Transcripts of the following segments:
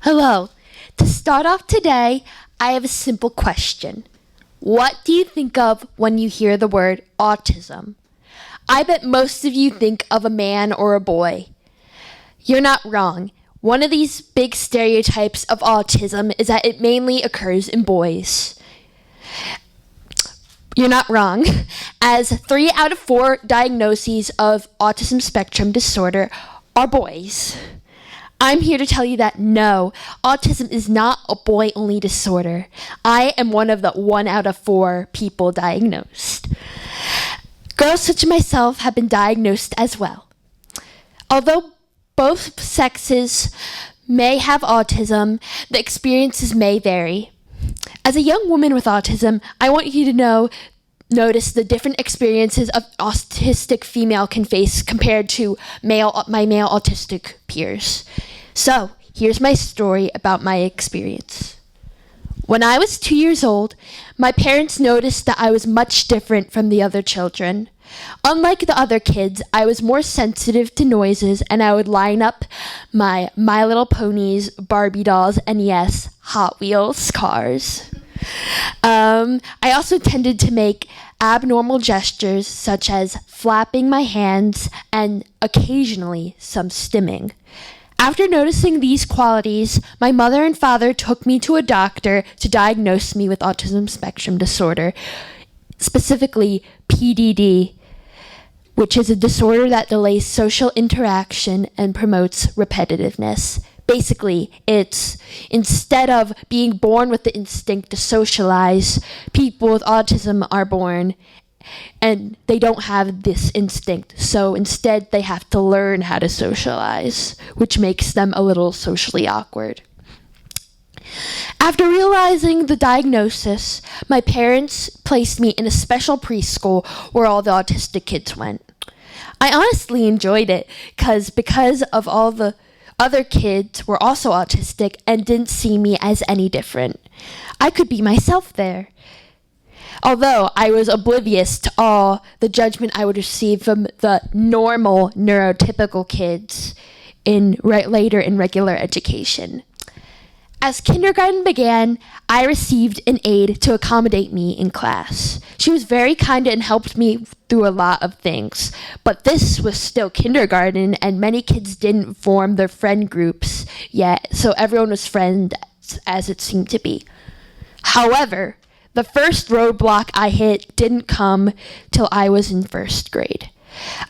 Hello. To start off today, I have a simple question. What do you think of when you hear the word autism? I bet most of you think of a man or a boy. You're not wrong. One of these big stereotypes of autism is that it mainly occurs in boys. You're not wrong, as 3 out of 4 diagnoses of autism spectrum disorder are boys. I'm here to tell you that no, autism is not a boy-only disorder. I am one of the 1 out of 4 people diagnosed. Girls such as myself have been diagnosed as well. Although both sexes may have autism, the experiences may vary. As a young woman with autism, I want you to notice the different experiences an autistic female can face compared to my male autistic peers. So, here's my story about my experience. When I was 2 years old, my parents noticed that I was much different from the other children. Unlike the other kids, I was more sensitive to noises, and I would line up my My Little Ponies, Barbie dolls, and yes, Hot Wheels cars. I also tended to make abnormal gestures such as flapping my hands and occasionally some stimming. After noticing these qualities, my mother and father took me to a doctor to diagnose me with autism spectrum disorder, specifically PDD, which is a disorder that delays social interaction and promotes repetitiveness. Basically, it's instead of being born with the instinct to socialize, people with autism are born and they don't have this instinct. So instead, they have to learn how to socialize, which makes them a little socially awkward. After realizing the diagnosis, my parents placed me in a special preschool where all the autistic kids went. I honestly enjoyed it because of all the other kids were also autistic and didn't see me as any different. I could be myself there. Although I was oblivious to all the judgment I would receive from the normal neurotypical kids later in regular education. As kindergarten began, I received an aide to accommodate me in class. She was very kind and helped me through a lot of things, but this was still kindergarten and many kids didn't form their friend groups yet, so everyone was friends as it seemed to be. However, the first roadblock I hit didn't come till I was in 1st grade.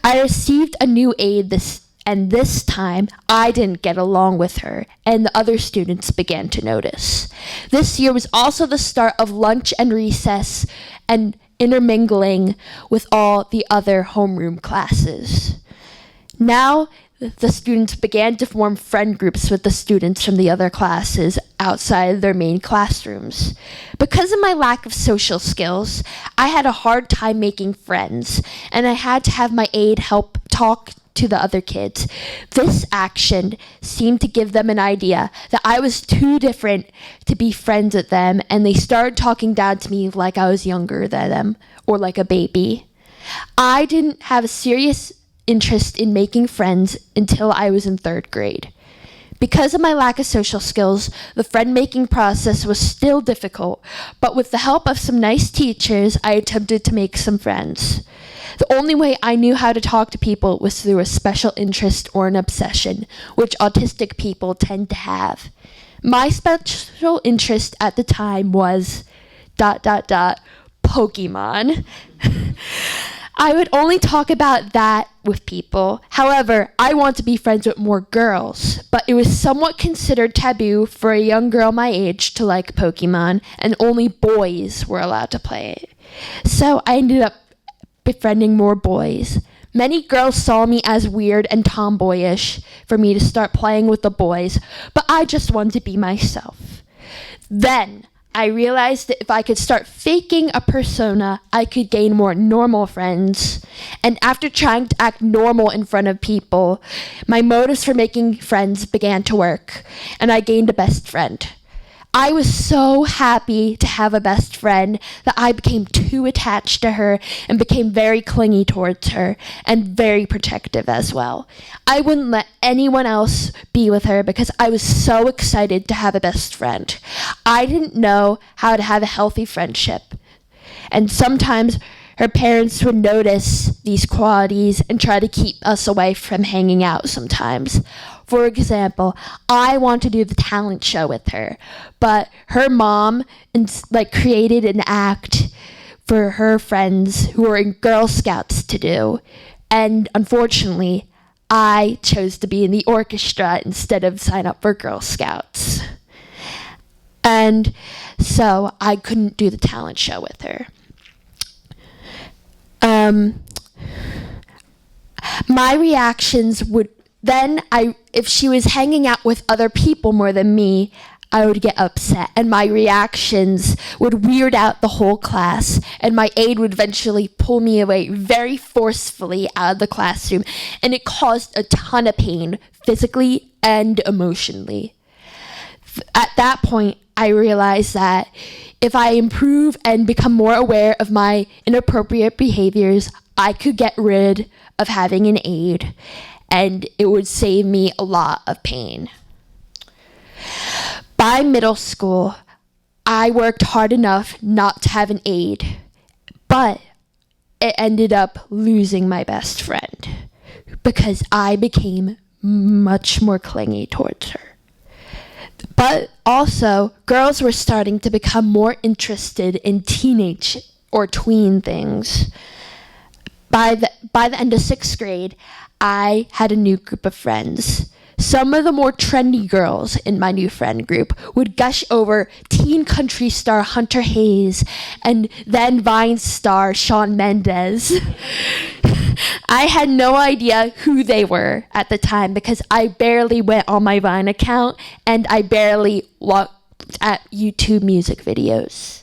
I received a new aide this time, I didn't get along with her, and the other students began to notice. This year was also the start of lunch and recess and intermingling with all the other homeroom classes. Now, the students began to form friend groups with the students from the other classes outside their main classrooms. Because of my lack of social skills, I had a hard time making friends, and I had to have my aide help talk to the other kids. This action seemed to give them an idea that I was too different to be friends with them, and they started talking down to me like I was younger than them or like a baby. I didn't have a serious interest in making friends until I was in 3rd grade. Because of my lack of social skills, the friend-making process was still difficult, but with the help of some nice teachers, I attempted to make some friends. The only way I knew how to talk to people was through a special interest or an obsession, which autistic people tend to have. My special interest at the time was ... Pokemon. I would only talk about that with people. However, I want to be friends with more girls, but it was somewhat considered taboo for a young girl my age to like Pokemon, and only boys were allowed to play it. So I ended up befriending more boys. Many girls saw me as weird and tomboyish for me to start playing with the boys, but I just wanted to be myself. Then I realized that if I could start faking a persona, I could gain more normal friends. And after trying to act normal in front of people, my motives for making friends began to work, and I gained a best friend. I was so happy to have a best friend that I became too attached to her and became very clingy towards her and very protective as well. I wouldn't let anyone else be with her because I was so excited to have a best friend. I didn't know how to have a healthy friendship. And sometimes her parents would notice these qualities and try to keep us away from hanging out sometimes. For example, I want to do the talent show with her, but her mom created an act for her friends who were in Girl Scouts to do. And unfortunately, I chose to be in the orchestra instead of sign up for Girl Scouts. And so I couldn't do the talent show with her. My reactions would if she was hanging out with other people more than me, I would get upset, and my reactions would weird out the whole class, and my aide would eventually pull me away very forcefully out of the classroom, and it caused a ton of pain, physically and emotionally. At that point, I realized that if I improve and become more aware of my inappropriate behaviors, I could get rid of having an aide, and it would save me a lot of pain. By middle school, I worked hard enough not to have an aide, but it ended up losing my best friend because I became much more clingy towards her. But also, girls were starting to become more interested in teenage or tween things. By the end of 6th grade, I had a new group of friends. Some of the more trendy girls in my new friend group would gush over teen country star Hunter Hayes and then Vine star Shawn Mendes. I had no idea who they were at the time because I barely went on my Vine account and I barely looked at YouTube music videos.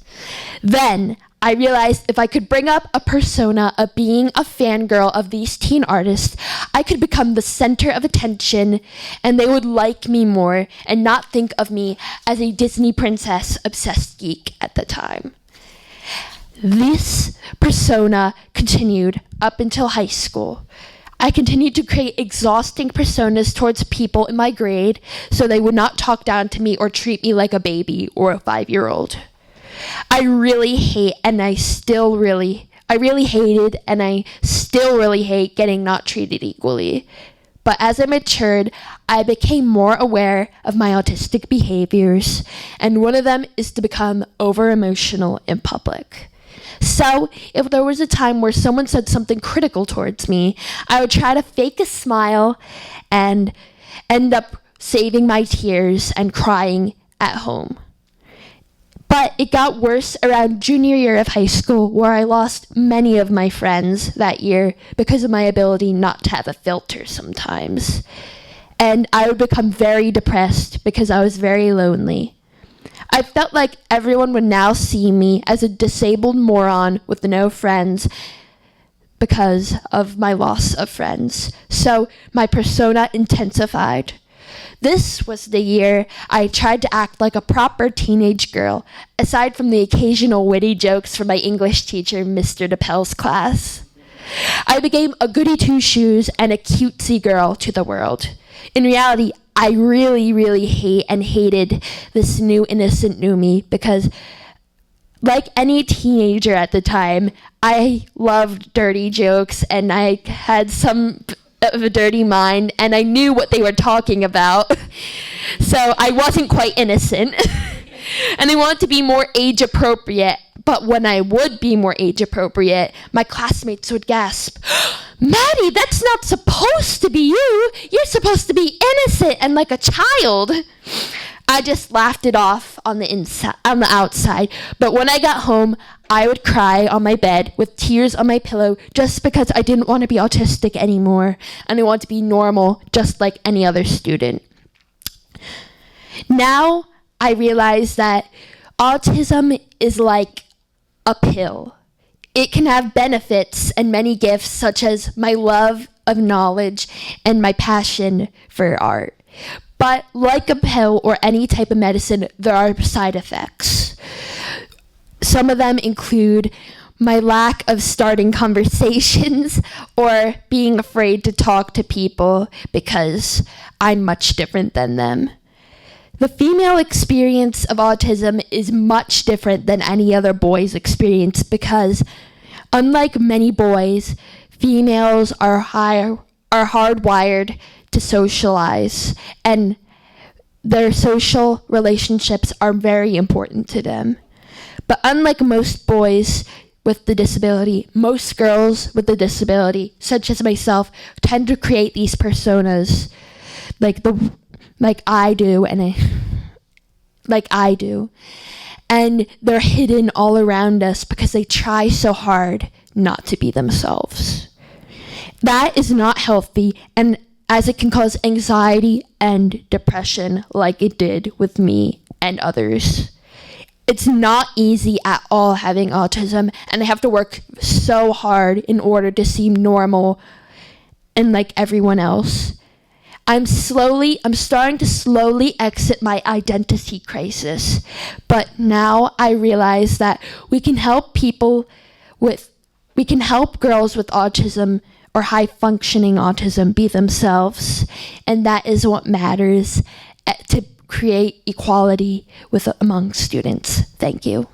Then I realized if I could bring up a persona of being a fangirl of these teen artists, I could become the center of attention and they would like me more and not think of me as a Disney princess obsessed geek at the time. This persona continued up until high school. I continued to create exhausting personas towards people in my grade so they would not talk down to me or treat me like a baby or a 5-year-old. I really hated and I still really hate getting not treated equally. But as I matured, I became more aware of my autistic behaviors, and one of them is to become over-emotional in public. So, if there was a time where someone said something critical towards me, I would try to fake a smile and end up saving my tears and crying at home. But it got worse around junior year of high school, where I lost many of my friends that year because of my ability not to have a filter sometimes. And I would become very depressed because I was very lonely. I felt like everyone would now see me as a disabled moron with no friends because of my loss of friends. So my persona intensified. This was the year I tried to act like a proper teenage girl, aside from the occasional witty jokes from my English teacher, Mr. DePel's class. I became a goody two-shoes and a cutesy girl to the world. In reality, I really hated this new innocent new me because, like any teenager at the time, I loved dirty jokes and I had some of a dirty mind and I knew what they were talking about. So I wasn't quite innocent. And I wanted to be more age appropriate. But when I would be more age appropriate, my classmates would gasp, "Maddie, that's not supposed to be you. You're supposed to be innocent and like a child." I just laughed it off on the outside. But when I got home, I would cry on my bed with tears on my pillow just because I didn't want to be autistic anymore and I want to be normal just like any other student. Now I realize that autism is like a pill. It can have benefits and many gifts, such as my love of knowledge and my passion for art. But like a pill or any type of medicine, there are side effects. Some of them include my lack of starting conversations or being afraid to talk to people because I'm much different than them. The female experience of autism is much different than any other boy's experience because, unlike many boys, females are hardwired to socialize, and their social relationships are very important to them. But unlike most boys with the disability, most girls with the disability, such as myself, tend to create these personas like I do, and they're hidden all around us because they try so hard not to be themselves. That is not healthy, and as it can cause anxiety and depression like it did with me and others. It's not easy at all having autism, and I have to work so hard in order to seem normal and like everyone else. I'm starting to slowly exit my identity crisis, but now I realize that we can help girls with autism or high functioning autism be themselves, and that is what matters to create equality among students. Thank you.